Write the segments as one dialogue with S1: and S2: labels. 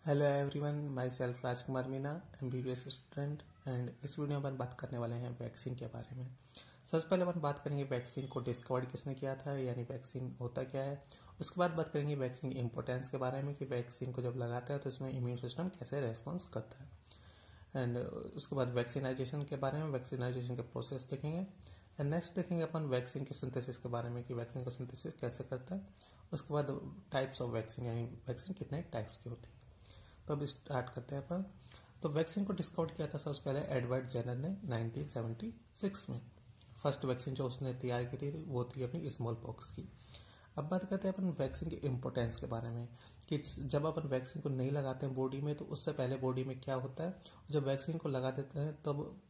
S1: Hello everyone, my self Rajkumar Meena, MBBS student. And इस video में अपन बात करने वाले हैं वैक्सीन के बारे में। सबसे पहले अपन बात करेंगे वैक्सीन को डिस्कवर किसने किया था, यानी वैक्सीन होता क्या है। उसके बाद बात करेंगे वैक्सीन इम्पोर्टेंस के बारे में कि वैक्सीन को जब लगाता है तो इसमें इम्यून सिस्टम कैसे रेस्पॉन्स करता है। एंड उसके बाद वैक्सीनाइजेशन के बारे में, वैक्सीनाइजेशन के प्रोसेस देखेंगे। एंड नेक्स्ट देखेंगे अपन वैक्सीन के सिंथेसिस के बारे में कि वैक्सीन को सिंथेसिस कैसे करता है। उसके बाद टाइप्स ऑफ वैक्सीन, यानी वैक्सीन कितने टाइप्स की होती है। तो अब स्टार्ट करते हैं अपन। तो वैक्सीन को डिस्कवर किया था सबसे पहले एडवर्ड जेनर ने 1976 में। फर्स्ट वैक्सीन जो उसने तैयार की थी वो थी अपनी स्मॉल पॉक्स की। अब बात करते हैं अपन वैक्सीन की इम्पोर्टेंस के बारे में कि जब अपन वैक्सीन को नहीं लगाते हैं बॉडी में तो उससे पहले बॉडी में क्या होता है, जब वैक्सीन को लगा देते हैं तब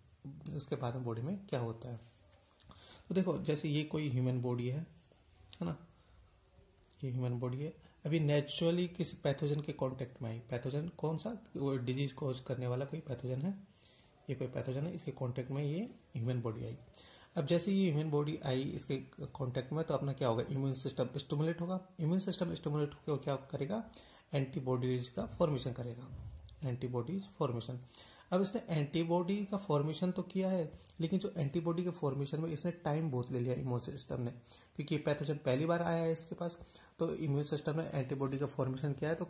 S1: उसके बाद में बॉडी में क्या होता है। तो देखो, जैसे ये कोई ह्यूमन बॉडी है ना, ये ह्यूमन बॉडी है। अभी नेचुरली किसी पैथोजन के कांटेक्ट में आई, पैथोजन कौन सा, वो डिजीज कोज करने वाला कोई पैथोजन है, ये कोई पैथोजन है, इसके कांटेक्ट में ये ह्यूमन बॉडी आई। अब जैसे ये ह्यूमन बॉडी आई इसके कांटेक्ट में तो अपना क्या होगा, इम्यून सिस्टम स्टिमुलेट होगा। इम्यून सिस्टम स्टिमुलेट होकर क्या करेगा, एंटीबॉडीज का फॉर्मेशन करेगा, एंटीबॉडीज फॉर्मेशन। अब इसने एंटीबॉडी का फॉर्मेशन तो किया है, लेकिन जो एंटीबॉडी के फॉर्मेशन में इसने टाइम बहुत ले लिया इम्यून सिस्टम ने, क्योंकि पैथोजन पहली बार आया है इसके पास। तो इम्यून सिस्टम ने एंटीबॉडी का फॉर्मेशन किया है तो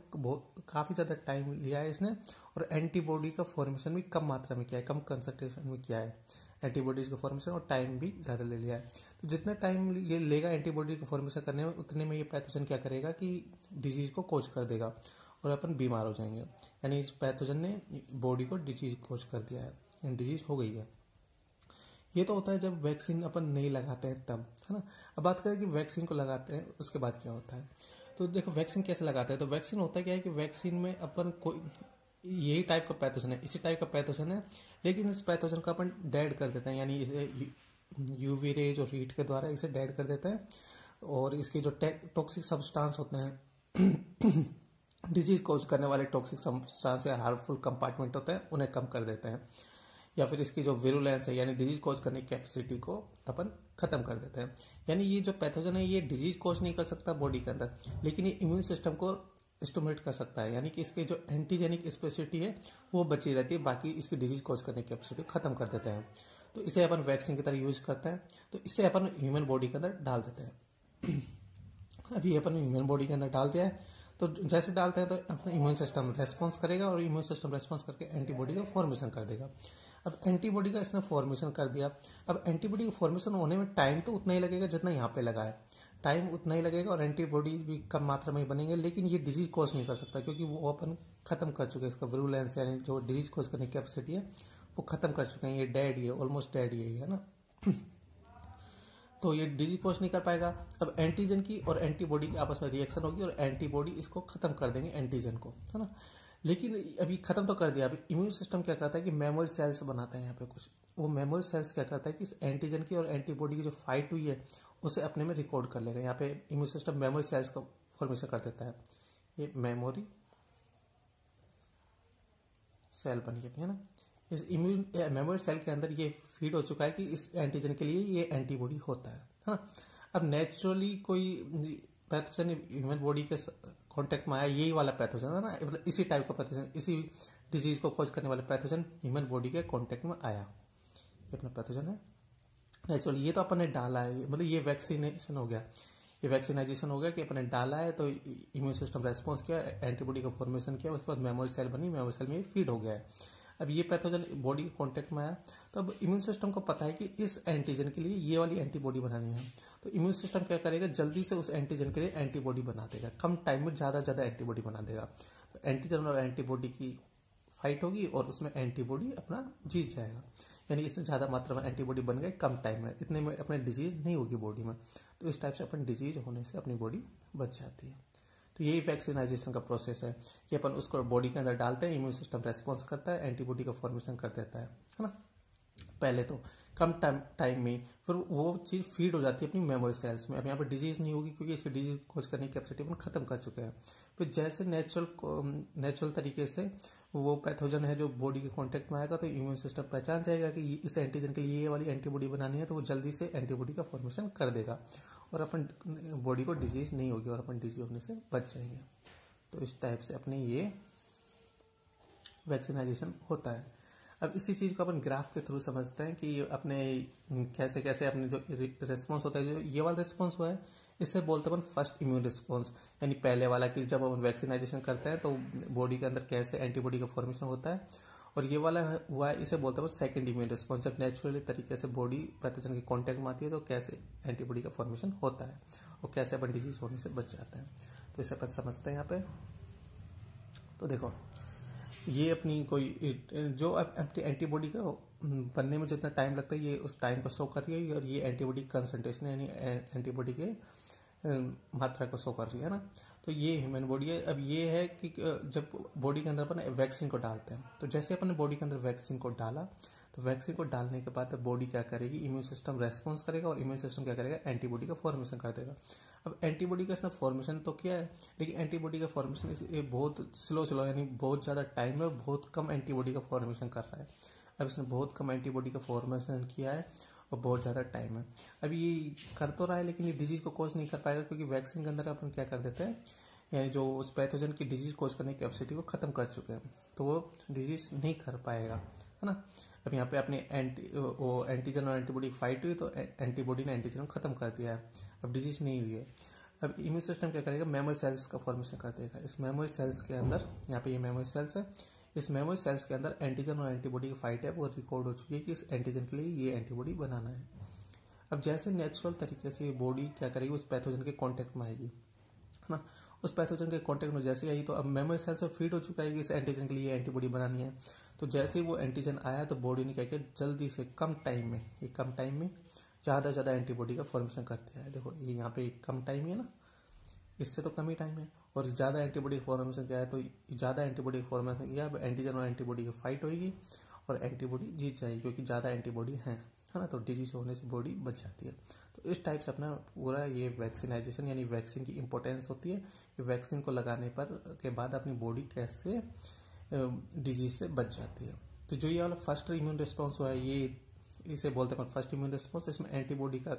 S1: काफी ज्यादा टाइम लिया है इसने, और एंटीबॉडी का फॉर्मेशन भी कम मात्रा में किया है, कम कंसंट्रेशन में किया है एंटीबॉडीज का फॉर्मेशन, और टाइम भी ज्यादा ले लिया है। तो जितना टाइम ये लेगा एंटीबॉडी का फॉर्मेशन करने में, उतने में ये पैथोजन क्या करेगा कि डिजीज को कोज कर देगा और अपन बीमार हो जाएंगे। यानी इस पैथोजन ने बॉडी को डिजीज कोज कर दिया है, यानी डिजीज हो गई है। ये तो होता है जब वैक्सीन अपन नहीं लगाते हैं तब, है ना। अब बात करें कि वैक्सीन को लगाते हैं उसके बाद क्या होता है। तो देखो वैक्सीन कैसे लगाते हैं। तो वैक्सीन होता क्या है कि वैक्सीन में अपन कोई यही टाइप का पैथोजन है, इसी टाइप का पैथोजन है, लेकिन इस पैथोजन को अपन डेड कर देते हैं, यानी इसे यूवी रेज और हीट के द्वारा इसे डेड कर देते हैं, और इसके जो टॉक्सिक सब्सटेंस होते हैं डिजीज कोज करने वाले टॉक्सिक सब्सटेंस या हार्मफुल कंपार्टमेंट होते हैं उन्हें कम कर देते हैं, या फिर इसकी जो विरुलेंस है यानी डिजीज कोज करने की कैपेसिटी को अपन खत्म कर देते हैं। यानी ये जो पैथोजन है ये डिजीज कोज नहीं कर सकता बॉडी के अंदर, लेकिन ये इम्यून सिस्टम को स्टिमुलेट कर सकता है, यानी कि इसकी जो एंटीजेनिक स्पेसिटी है वो बची रहती है, बाकी इसकी डिजीज कोज करने की कैपेसिटी खत्म कर देते हैं। तो इसे अपन वैक्सीन की तरह यूज करते हैं, तो इसे अपन ह्यूमन बॉडी के अंदर डाल देते हैं। अभी अपन ह्यूमन बॉडी के अंदर डाल दिया है, तो जैसे डालते हैं तो अपना इम्यून सिस्टम रेस्पॉन्स करेगा, और इम्यून सिस्टम रेस्पॉन्स करके एंटीबॉडी का फॉर्मेशन कर देगा। अब एंटीबॉडी का इसने फॉर्मेशन कर दिया। अब एंटीबॉडी का फॉर्मेशन होने में टाइम तो उतना ही लगेगा जितना यहाँ पे लगा है, टाइम उतना ही लगेगा, और एंटीबॉडी भी कम मात्रा में ही बनेंगे, लेकिन ये डिजीज कॉज नहीं कर सकता क्योंकि वो अपन खत्म कर चुके हैं इसका विरुलेंस, यानी जो डिजीज कॉज करने की कैपेसिटी है वो खत्म कर चुके हैं। ये डेड ही है, ऑलमोस्ट डेड ही है ना। तो ये डिजीज कोज नहीं कर पाएगा। अब एंटीजन की और एंटीबॉडी की आपस में रिएक्शन होगी और एंटीबॉडी इसको खत्म कर देंगे एंटीजन को, है ना। लेकिन अभी खत्म तो कर दिया, अभी इम्यून सिस्टम क्या करता है कि मेमोरी सेल्स बनाता है यहाँ पे कुछ। वो मेमोरी सेल्स क्या करता है कि इस एंटीजन की और एंटीबॉडी की जो फाइट हुई है उसे अपने में रिकॉर्ड कर लेगा। यहाँ पे इम्यून सिस्टम मेमोरी सेल्स का फॉर्मेशन कर देता है, ये मेमोरी सेल बन गया, है ना। इस इम्यून मेमोरी सेल के अंदर ये फीड हो चुका है कि इस एंटीजन के लिए ये एंटीबॉडी होता है ना। अब नेचुरली कोई पैथोजन ह्यूमन बॉडी के कांटेक्ट में आया, यही वाला पैथोजन है ना, मतलब इसी टाइप का पैथोजन, इसी डिजीज को खोज करने वाले पैथोजन ह्यूमन बॉडी के कांटेक्ट में आया, ये अपना पैथोजन है नेचुरली। ये तो अपन ने डाला है, मतलब ये वैक्सीनेशन हो गया, ये वैक्सीनाइजेशन हो गया कि अपने डाला है तो इम्यून सिस्टम रेस्पॉन्स किया, एंटीबॉडी का फॉर्मेशन किया, उसके बाद मेमोरी सेल बनी, मेमोरी सेल में फीड हो गया है। अब ये पैथोजन बॉडी के कांटेक्ट में आया तो अब इम्यून सिस्टम को पता है कि इस एंटीजन के लिए ये वाली एंटीबॉडी बनानी है, तो इम्यून सिस्टम क्या करेगा, जल्दी से उस एंटीजन के लिए एंटीबॉडी बना देगा, कम टाइम में ज्यादा एंटीबॉडी बना देगा। तो एंटीजन और एंटीबॉडी की फाइट होगी और उसमें एंटीबॉडी अपना जीत जाएगा, यानी इसमें ज्यादा मात्रा में एंटीबॉडी बन गई कम टाइम में, इतने में अपने डिजीज नहीं होगी बॉडी में। तो इस टाइप से अपन डिजीज होने से अपनी बॉडी बच जाती है। तो यही वैक्सीनाइजेशन का प्रोसेस है कि अपन उसको बॉडी के अंदर डालते हैं, इम्यून सिस्टम रेस्पॉन्स करता है, एंटीबॉडी का फॉर्मेशन कर देता है ना। पहले तो कम टाइम में फिर वो चीज फीड हो जाती है अपनी मेमोरी सेल्स में। अब यहाँ पे डिजीज नहीं होगी क्योंकि इसकी डिजीज खोज करने की कैपेसिटी अपन खत्म कर चुके हैं। फिर जैसे नेचुरल तरीके से वो पैथोजन है जो बॉडी के कांटेक्ट में आएगा तो इम्यून सिस्टम पहचान जाएगा कि इस एंटीजन के लिए ये वाली एंटीबॉडी बनानी है, तो वो जल्दी से एंटीबॉडी का फॉर्मेशन कर देगा और अपन बॉडी को डिजीज नहीं होगी और अपन डिजीज होने से बच जाएंगे। तो इस टाइप से अपने ये वैक्सीनाइजेशन होता है। अब इसी चीज को अपन ग्राफ के थ्रू समझते हैं कि अपने कैसे कैसे अपने जो रिस्पॉन्स होता है, जो ये वाला रिस्पॉन्स हुआ है इससे बोलते हैं अपन फर्स्ट इम्यून रिस्पॉन्स, यानी पहले वाला कि जब अपन वैक्सीनाइजेशन करते हैं तो बॉडी के अंदर कैसे एंटीबॉडी का फॉर्मेशन होता है, और ये वाला हुआ है इसे बोलते हैं सेकंड इम्यून रिस्पॉन्स, जब नेचुरली तरीके से बॉडी पैथोजन के कांटेक्ट में आती है तो कैसे एंटीबॉडी का फॉर्मेशन होता है और कैसे अपन डिजीज होने से बच जाते हैं। तो इसे अपन समझते हैं यहाँ पे। तो देखो ये अपनी कोई जो अपनी एंटीबॉडी का बनने में जितना टाइम लगता है ये उस टाइम को शो कर रही है, और ये एंटीबॉडी कंसंट्रेशन यानी एंटीबॉडी के मात्रा को शो कर रही है ना। तो ये ह्यूमन बॉडी है। अब ये है कि जब बॉडी के अंदर अपन वैक्सीन को डालते हैं, तो जैसे अपन बॉडी के अंदर वैक्सीन को डाला तो वैक्सीन को डालने के बाद बॉडी क्या करेगी, इम्यून सिस्टम रेस्पॉन्स करेगा और इम्यून सिस्टम क्या करेगा, एंटीबॉडी का फॉर्मेशन कर देगा। अब एंटीबॉडी का इसने फॉर्मेशन तो किया है, लेकिन एंटीबॉडी का फॉर्मेशन ये बहुत स्लो यानी बहुत ज्यादा टाइम में बहुत कम एंटीबॉडी का फॉर्मेशन कर रहा है। अब इसने बहुत कम एंटीबॉडी का फॉर्मेशन किया है और बहुत ज्यादा टाइम है। अब ये कर तो रहा है लेकिन ये डिजीज को कॉज नहीं कर पाएगा, क्योंकि वैक्सीन के अंदर अपन क्या कर देते हैं, यानी जो उस पैथोजन की डिजीज कॉज करने की कैपेसिटी को खत्म कर चुके हैं, तो वो डिजीज नहीं कर पाएगा, है ना। अब यहाँ पे अपने एंटीजन और एंटीबॉडी फाइट हुई तो एंटीबॉडी ने एंटीजन को खत्म कर दिया है, अब डिजीज नहीं हुई है। अब इम्यून सिस्टम क्या करेगा, मेमोरी सेल्स का फॉर्मेशन कर देगा। इस मेमोरी सेल्स के अंदर, यहाँ पे ये मेमोरी सेल्स है, इस मेमोरी सेल्स के अंदर एंटीजन और एंटीबॉडी की फाइट है वो रिकॉर्ड हो चुकी है कि इस एंटीजन के लिए ये एंटीबॉडी बनाना है। अब जैसे नेचुरल तरीके से ये बॉडी क्या करेगी, उस पैथोजन के कांटेक्ट में आएगी, है ना। उस पैथोजन के कांटेक्ट में जैसे आई तो अब मेमोरी सेल से फीड हो चुका है कि इस एंटीजन के लिए एंटीबॉडी बनानी है। तो जैसे ही वो एंटीजन आया तो बॉडी ने क्या किया, जल्दी से कम टाइम में ज्यादा ज्यादा एंटीबॉडी का फॉर्मेशन कर दिया है। देखो ये यहाँ पे कम टाइम है ना, इससे तो कम ही टाइम है, और ज्यादा एंटीबॉडी फॉर्मेशन क्या है, तो ज्यादा एंटीबॉडी फॉर्मेशन किया। अब एंटीजन और एंटीबॉडी की फाइट होगी और एंटीबॉडी जीत जाएगी, क्योंकि ज्यादा एंटीबॉडी है ना, तो डिजीज होने से बॉडी बच जाती है। तो इस टाइप से अपना पूरा ये वैक्सीनाइजेशन यानी वैक्सीन की इंपॉर्टेंस होती है कि वैक्सीन को लगाने पर के बाद अपनी बॉडी कैसे डिजीज से बच जाती है। तो जो ये वाला फर्स्ट इम्यून रिस्पॉन्स हुआ है, ये इसे बोलते हैं फर्स्ट इम्यून रिस्पॉन्स। इसमें एंटीबॉडी का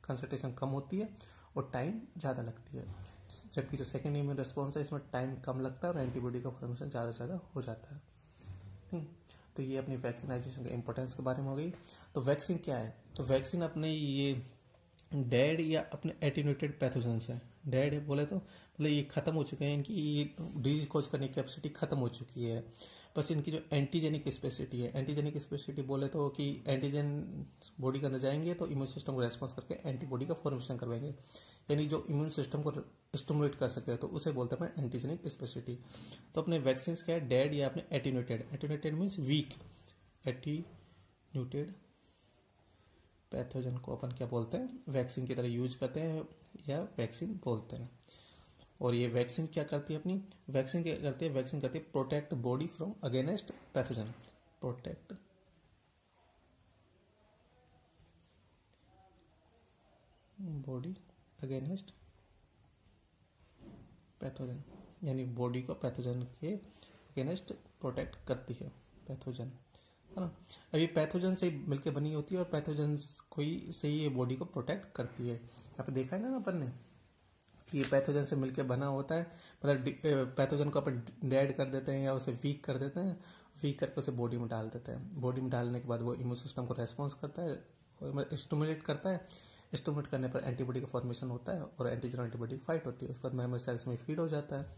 S1: कंसंट्रेशन कम होती है और टाइम ज्यादा लगती है, जबकि जो सेकेंड इम्यून रिस्पॉन्स है इसमें टाइम कम लगता है और एंटीबॉडी का फॉर्मेशन ज्यादा हो जाता है। नहीं, तो ये अपनी वैक्सीनाइजेशन के इंपॉर्टेंस के बारे में हो गई। तो वैक्सीन क्या है, तो वैक्सीन अपने ये डेड या अपने एटीन्यूटेड पैथोजेंस है। डेड है बोले तो मतलब ये खत्म हो चुके हैं, इनकी ये डिजीज कॉज करने की कैपेसिटी खत्म हो चुकी है। बस इनकी जो एंटीजेनिक स्पेसिटी है, एंटीजेनिक स्पेसिटी बोले तो कि एंटीजन बॉडी के अंदर जाएंगे तो इम्यून सिस्टम को रेस्पॉन्स करके एंटीबॉडी का फॉर्मेशन करवाएंगे, यानी जो इम्यून सिस्टम को स्टिमुलेट कर सके, तो उसे बोलते हैं एंटीजेनिक स्पेसिटी। तो अपने वैक्सीन क्या है, डेड या अपने एटीन्यूटेड। एटीन्यूटेड मीन्स वीक, एटीन्यूटेड पैथोजन को अपन क्या बोलते हैं, वैक्सीन की तरह यूज करते हैं या वैक्सीन बोलते हैं। और ये वैक्सीन क्या करती है, अपनी वैक्सीन क्या करती है, वैक्सीन करती है protect body from against pathogen, protect body against pathogen, यानी बॉडी को पैथोजन के अगेंस्ट प्रोटेक्ट करती है, पैथोजन, है ना। अभी पैथोजन से मिलकर बनी होती है और पैथोजन कोई से ये बॉडी को प्रोटेक्ट करती है। यहाँ पे देखा है ना अपन ने, ये पैथोजन से मिलकर बना होता है, मतलब पैथोजन को अपन डेड कर देते हैं या उसे वीक कर देते हैं, वीक करके उसे बॉडी में डाल देते हैं। बॉडी में डालने के बाद वो इम्यून सिस्टम को रेस्पॉन्स करता है, स्टिमुलेट करता है। स्टिमुलेट करने पर एंटीबॉडी का फॉर्मेशन होता है और एंटीजन और एंटीबॉडी फाइट होती है। उसके बाद मेमोरी सेल्स में फीड हो जाता है।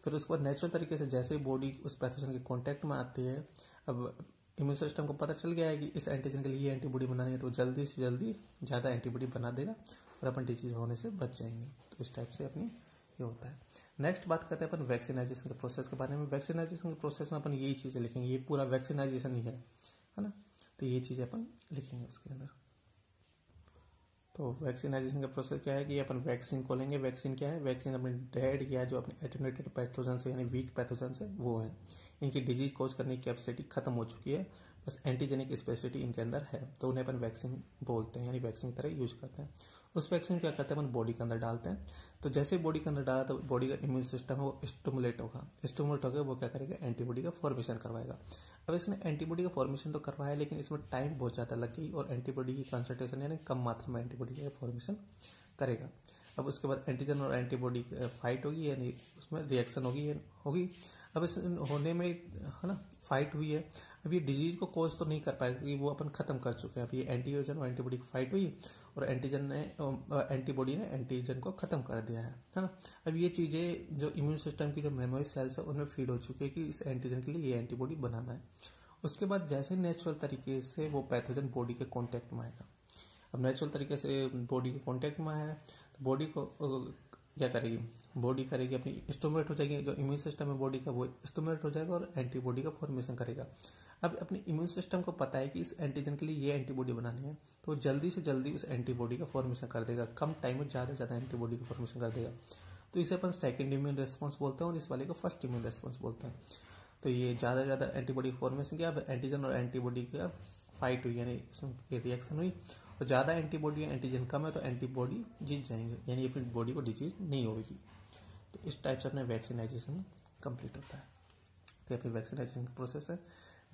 S1: फिर उसके बाद नेचुरल तरीके से जैसे ही बॉडी उस पैथोजन के कॉन्टेक्ट में आती है, अब इम्यून सिस्टम को पता चल गया है कि इस एंटीजन के लिए एंटीबॉडी बनानी है, तो जल्दी से जल्दी ज्यादा एंटीबॉडी बना देगा और अपन डिजीज होने से बच जाएंगे। तो इस टाइप से अपनी ये होता है। नेक्स्ट बात करते हैं अपन वैक्सीनाइजेशन के प्रोसेस के बारे में। वैक्सीनाइजेशन के प्रोसेस में अपन यही चीजें लिखेंगे, ये पूरा वैक्सीनाइजेशन ही है ना। तो ये चीजें अपन लिखेंगे उसके अंदर। तो वैक्सीनाइजेशन का प्रोसेस क्या है कि अपन वैक्सीन को लेंगे। वैक्सीन क्या है, वैक्सीन अपने डेड या जो अपने एटेन्यूएटेड पैथोजन से यानी वीक पैथोजन से वो है, इनकी डिजीज कॉज करने की कैपेसिटी खत्म हो चुकी है, बस एंटीजेनिक स्पेसिटी इनके अंदर है, तो उन्हें अपन वैक्सीन बोलते हैं, यानी वैक्सीन की तरह यूज करते हैं। उस वैक्सीन क्या करते हैं अपन बॉडी के अंदर डालते हैं। तो जैसे बॉडी के अंदर डाला तो बॉडी का इम्यून सिस्टम है वो स्टिमुलेट होगा, वो क्या करेगा, एंटीबॉडी का फॉर्मेशन करवाएगा। अब इसने एंटीबॉडी का फॉर्मेशन तो करवाया, लेकिन इसमें टाइम बहुत ज्यादा लग गई और एंटीबॉडी की कंसंट्रेशन यानी कम मात्रा में एंटीबॉडी का फॉर्मेशन करेगा। अब उसके बाद एंटीजन और एंटीबॉडी फाइट होगी, यानी उसमें रिएक्शन होगी। अब इस होने में है ना फाइट हुई है, अब ये डिजीज को कोज तो नहीं कर पाएगा क्योंकि वो अपन खत्म कर चुके हैं। अब ये एंटीजन और एंटीबॉडी की फाइट हुई और एंटीबॉडी ने एंटीजन को खत्म कर दिया है ना। अब ये चीजें जो इम्यून सिस्टम की जो मेमोरी सेल्स है उनमें फीड हो चुकी है कि इस एंटीजन के लिए ये एंटीबॉडी बनाना है। उसके बाद जैसे नेचुरल तरीके से वो पैथोजन बॉडी के कांटेक्ट में आएगा। अब नेचुरल तरीके से बॉडी के कांटेक्ट में आया तो बॉडी को क्या करेगी, बॉडी करेगी अपनी स्टिमुलेट हो जाएगी, जो इम्यून सिस्टम है बॉडी का वो स्टिमुलेट हो जाएगा और एंटीबॉडी का फॉर्मेशन करेगा। अब अपने इम्यून सिस्टम को पता है कि इस एंटीजन के लिए ये एंटीबॉडी बनानी है तो जल्दी से जल्दी उस एंटीबॉडी का फॉर्मेशन कर देगा, कम टाइम में ज्यादा से ज्यादा एंटीबॉडी का फॉर्मेशन कर देगा। तो इसे अपन सेकंड इम्यून रेस्पॉन्स बोलते हैं और इस वाले को फर्स्ट इम्यून रेस्पॉन्स बोलते हैं। तो ये ज्यादा से ज्यादा एंटीबॉडी फॉर्मेशन किया, अब एंटीजन और एंटीबॉडी का फाइट हुई यानी रिएक्शन हुई और ज्यादा एंटीबॉडी एंटीजन कम है तो एंटीबॉडी जीत जाएंगे यानी अपनी बॉडी को डिजीज नहीं होगी। तो इस टाइप से अपने वैक्सीनाइजेशन कंप्लीट होता है। तो फिर वैक्सीनाइजेशन का प्रोसेस है।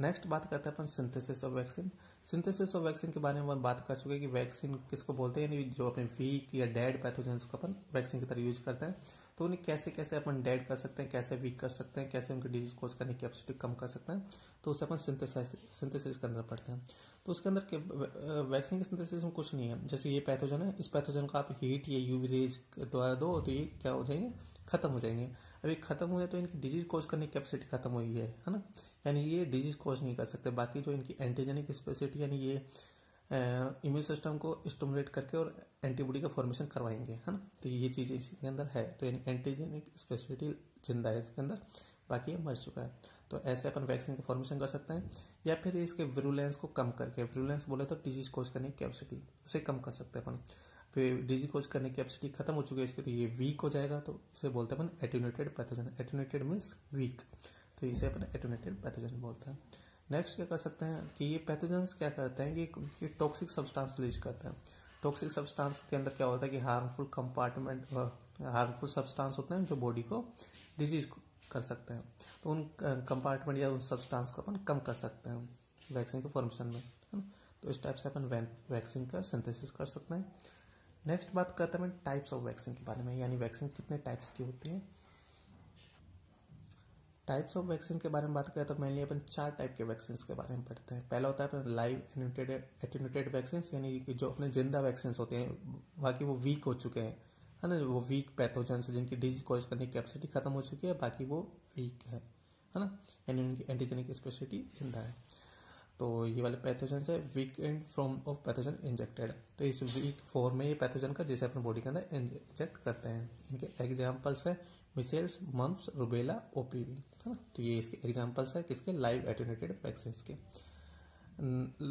S1: नेक्स्ट बात करते हैं अपन synthesis of vaccine. Synthesis of vaccine के बारे में हम बात कर चुके हैं कि वैक्सीन किसको बोलते हैं, यानी जो अपने वीक या डेड पैथोजेंस को अपन वैक्सीन की तरह यूज करते हैं। तो उन्हें कैसे कैसे अपन डेड कर सकते हैं, कैसे वीक कर सकते हैं, कैसे उनकी डिजीज कोज करने की कैपेसिटी कम कर सकते हैं, तो उसे अपन सिंथेसिस करना पड़ता है। तो उसके अंदर के वैक्सीन के सिंथेसिस में कुछ नहीं है। जैसे ये पैथोजन है, इस पैथोजन को आप हीट या यूवी रेज द्वारा दो तो ये क्या हो जाएंगे, खत्म हो जाएंगे। अभी खत्म हुए तो इनकी डिजीज कोज करने की कैपेसिटी खत्म हुई है ना, यानी ये डिजीज कोज नहीं कर सकते। बाकी जो इनकी एंटीजेनिक स्पेसिफिटी यानी ये इम्यून सिस्टम को स्टिमुलेट करके और एंटीबॉडी का फॉर्मेशन करवाएंगे, है ना। तो ये चीज इसके अंदर है, तो यानी एंटीजेनिक स्पेसिफिटी जिंदा है इसके अंदर, बाकी ये मर चुका है। तो ऐसे अपन वैक्सीन का फॉर्मेशन कर सकते हैं या फिर इसके विरुलेंस को कम करके, विरुलेंस बोले तो डिजीज कोज करने की कैपेसिटी, उसे कम कर सकते हैं अपन। फिर डिजीज कोज करने की कैपेसिटी खत्म हो चुकी है इसकी, तो ये वीक हो जाएगा, तो इसे बोलते हैं अपन attenuated pathogen. Attenuated means weak, तो इसे अपन एटेन्यूएटेड पैथोजन बोलते हैं। नेक्स्ट क्या कर सकते हैं कि ये पैथोजेंस क्या करते हैं कि टॉक्सिक सब्सटेंस रिलीज करते हैं। टॉक्सिक सब्सटेंस के अंदर क्या होता है कि हार्मफुल सब्सटेंस होते हैं जो बॉडी को डिजीज कर सकते हैं। तो उन कंपार्टमेंट या उन सब्सटेंस को अपन कम कर सकते हैं वैक्सीन के फॉर्मेशन में, है ना। तो इस टाइप से अपन वैक्सीन का सिंथेसिस कर सकते हैं। नेक्स्ट बात करते हैं टाइप्स ऑफ वैक्सीन के बारे में, यानी वैक्सीन कितने टाइप्स की होती है। टाइप्स ऑफ वैक्सीन के बारे में बात करें तो मेनली अपन 4 टाइप के वैक्सीन के बारे में पढ़ते हैं। पहला होता है अपन लाइव एटेन्यूएटेड वैक्सीन, यानी कि जो अपने जिंदा वैक्सीन होते हैं, बाकी वो वीक हो चुके हैं, है ना, वो वीक पैथोजन से जिनकी डिजीज कॉज करने की कैपेसिटी खत्म हो चुकी है, बाकी वो वीक है ना, यानी उनकी एंटीजेनिक स्पेसिफिटी जिंदा है। तो ये वाले पैथोजन है weakened form of pathogen injected. तो इस वीक फॉर्म में ये पैथोजन का जैसे अपने बॉडी के अंदर इंजेक्ट करते हैं। इनके एग्जाम्पल्स है मिसेल्स, मम्स, रुबेला, ओपीवी, है ना। तो ये इसके एग्जाम्पल्स है किसके, लाइव एटेन्यूएटेड वैक्सीन के।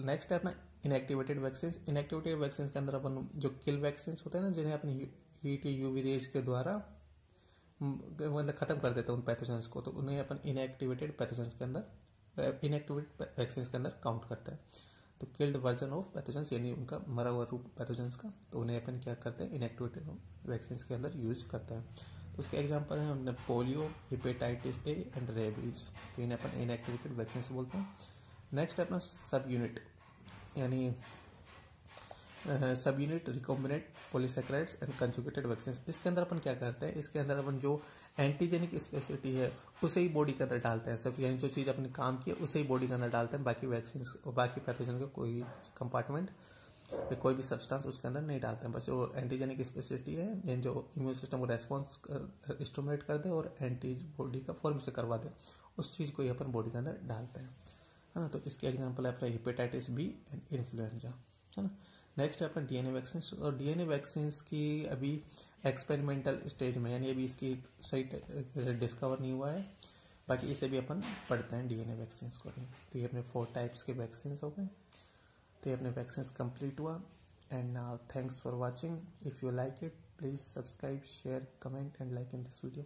S1: नेक्स्ट है अपना इनएक्टिवेटेड वैक्सीन। इनएक्टिवेटेड वैक्सीन के अंदर अपन जो किल वैक्सीन होते हैं ना, जिन्हें अपन हीट या यूवी रेज के द्वारा मतलब खत्म कर देते हैं उन पैथोजेंस को, तो उन्हें अपन इनएक्टिवेटेड पैथोजेंस के अंदर, इनएक्टिवेटेड वैक्सीन के अंदर काउंट करते हैं। तो किल्ड वर्जन ऑफ पैथोजेंस यानी उनका मरा हुआ रूप पैथोजेंस का, तो उन्हें अपन क्या करते हैं, इनएक्टिवेटेड वैक्सीन के अंदर यूज करते हैं। तो उसके एग्जांपल है हमने polio, hepatitis A and rabies, तो इन्हें अपन इनएक्टिवेटेड वैक्सीन बोलते हैं। नेक्स्ट है अपना सब यूनिट, यानी सब unit recombinant polysaccharides and conjugated vaccine. इसके अंदर अपन क्या करते हैं, इसके अंदर अपन जो एंटीजेनिक स्पेसिफिटी है उसे ही बॉडी के अंदर डालते हैं सिर्फ, यानी जो चीज अपने काम की है उसे ही बॉडी के अंदर डालते हैं, बाकी वैक्सीन और बाकी पैथोजन का कोई कंपार्टमेंट या कोई भी सब्सटेंस उसके अंदर नहीं डालते हैं। बस जो एंटीजेनिक स्पेसिफिटी है, यानी जो इम्यून सिस्टम को रेस्पॉन्स स्टिमुलेट कर दे और एंटीबॉडी का फॉर्म से करवा दे, उस चीज को ही अपन बॉडी के अंदर डालते हैं, है ना। तो इसके एग्जाम्पल है अपना हेपेटाइटिस बी एंड इन्फ्लुएंजा, है ना। नेक्स्ट है अपना डीएनए वैक्सीन। और डीएनए वैक्सीन की अभी एक्सपेरिमेंटल स्टेज में, यानी अभी इसकी सही डिस्कवर नहीं हुआ है, बाकी इसे भी अपन पढ़ते हैं डीएनए वैक्सीन को। तो ये अपने 4 टाइप्स के वैक्सीन हो गए। तो ये अपने वैक्सीन कंप्लीट हुआ। And now thanks for watching. If you like it please subscribe, share, comment and like in this video.